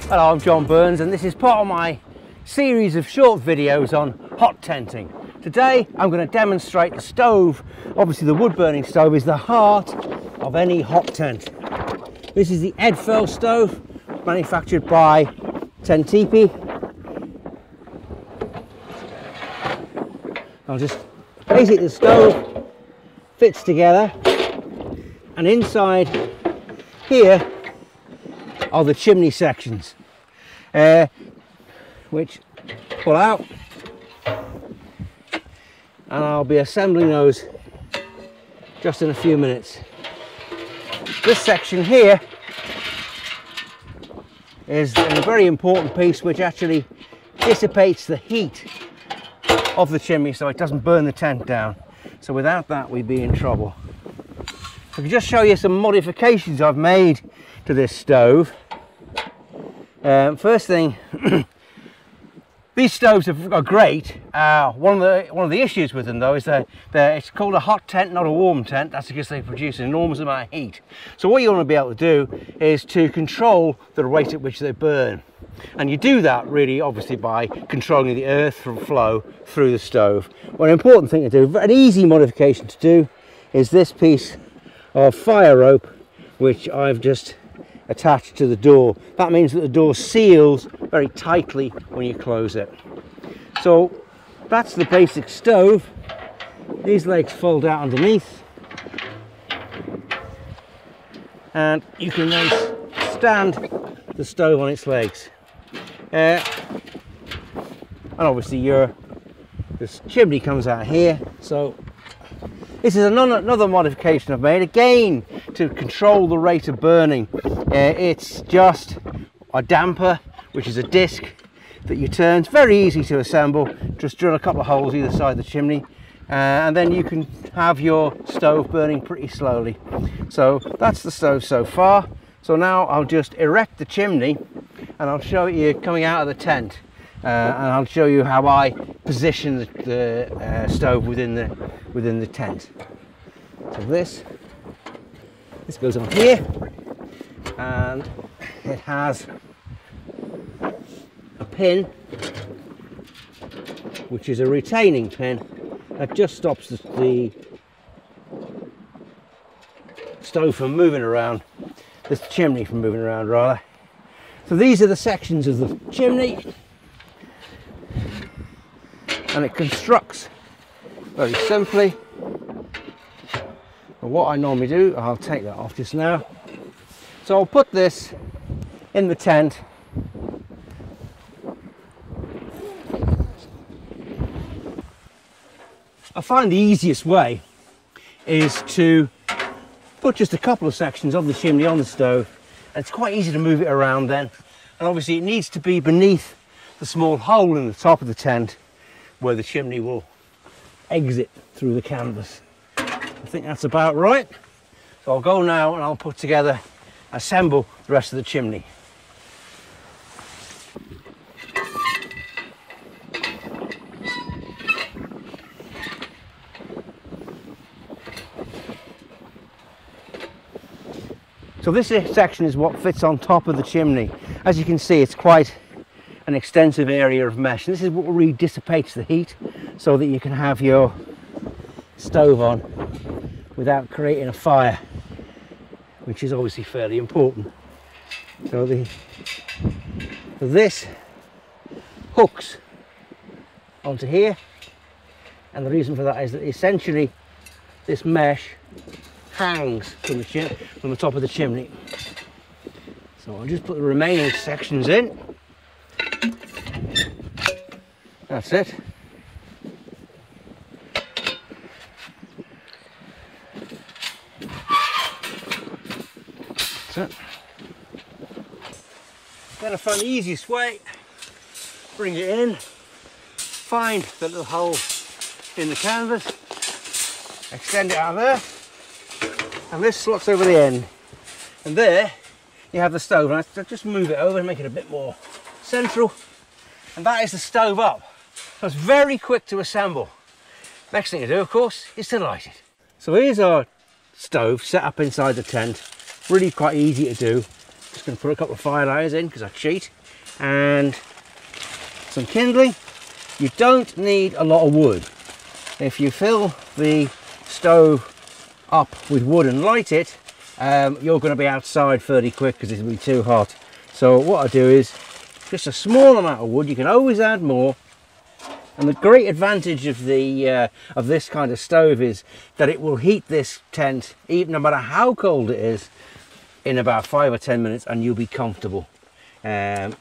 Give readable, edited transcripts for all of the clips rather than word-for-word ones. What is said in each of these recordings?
Hello, I'm John Burns and this is part of my series of short videos on hot tenting. Today I'm going to demonstrate the stove. Obviously the wood burning stove is the heart of any hot tent. This is the Edfel stove, manufactured by Tentipi. Basically the stove fits together, and inside here are the chimney sections, which pull out, and I'll be assembling those just in a few minutes. This section here is a very important piece which actually dissipates the heat of the chimney so it doesn't burn the tent down. So without that we'd be in trouble. I can just show you some modifications I've made to this stove. First thing, these stoves are great. One of the issues with them though is that it's called a hot tent, not a warm tent. That's because they produce an enormous amount of heat. So what you want to be able to do is to control the rate at which they burn, and you do that really obviously by controlling the earth flow through the stove. Well, an important thing to do, an easy modification to do, is this piece of fire rope which I've just attached to the door. That means that the door seals very tightly when you close it. So that's the basic stove. These legs fold out underneath, and you can then stand the stove on its legs. And obviously this chimney comes out here. So this is another modification I've made, again to control the rate of burning. It's just a damper, which is a disc that you turn. It's very easy to assemble. Just drill a couple of holes either side of the chimney, and then you can have your stove burning pretty slowly. So that's the stove so far. So now I'll just erect the chimney and I'll show you coming out of the tent, and I'll show you how I position the stove within the tent. So this goes on here, and it has a pin which is a retaining pin that just stops the stove from moving around, this chimney from moving around rather. So these are the sections of the chimney, and it constructs very simply. And what I normally do, I'll take that off just now. So I'll put this in the tent, I find the easiest way is to put just a couple of sections of the chimney on the stove, and it's quite easy to move it around then. And obviously it needs to be beneath the small hole in the top of the tent where the chimney will exit through the canvas. I think that's about right. So I'll go now and I'll put together, assemble the rest of the chimney. So this section is what fits on top of the chimney. As you can see, it's quite an extensive area of mesh. This is what really dissipates the heat so that you can have your stove on without creating a fire, which is obviously fairly important. So this hooks onto here, and the reason for that is that essentially this mesh hangs from the top of the chimney. So I'll just put the remaining sections in. That's it. That's it. Then I find the easiest way, bring it in, find the little hole in the canvas, extend it out there, and this slots over the end. And there you have the stove, and I just move it over and make it a bit more central, and that is the stove up. So it's very quick to assemble. Next thing to do, of course, is to light it. So here's our stove set up inside the tent. Really quite easy to do. Just going to put a couple of firelighters in because I cheat, and some kindling. You don't need a lot of wood. If you fill the stove up with wood and light it, you're going to be outside fairly quick because it'll be too hot. So what I do is just a small amount of wood. You can always add more. And the great advantage of this kind of stove is that it will heat this tent, even no matter how cold it is, in about 5 or 10 minutes, and you'll be comfortable. And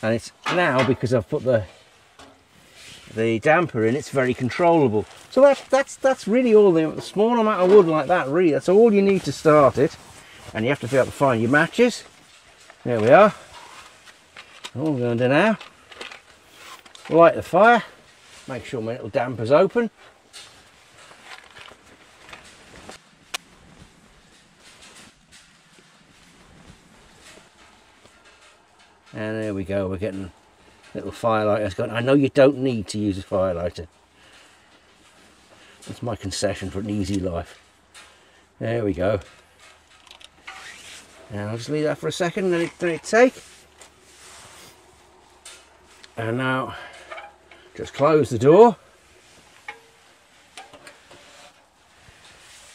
it's now, because I've put the damper in, it's very controllable. So that's really all. The small amount of wood like that, really, that's all you need to start it. And you have to be able to find your matches. There we are. All we're going to do now, light the fire, make sure my little damper's open. And there we go, we're getting little firelighter going. I know you don't need to use a firelighter. That's my concession for an easy life. There we go. And I'll just leave that for a second, let it take. And now just close the door,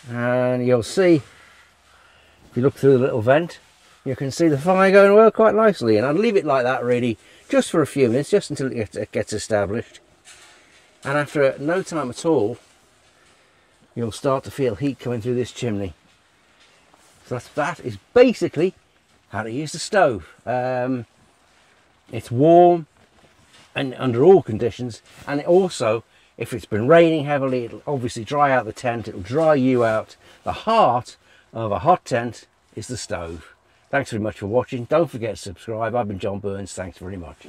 and you'll see, if you look through the little vent, you can see the fire going well quite nicely. And I'll leave it like that really just for a few minutes, just until it gets established. And after no time at all, you'll start to feel heat coming through this chimney. So that is basically how to use the stove. It's warm and under all conditions, and it also, if it's been raining heavily, it'll obviously dry out the tent, it'll dry you out. The heart of a hot tent is the stove. Thanks very much for watching. Don't forget to subscribe. I've been John Burns. Thanks very much.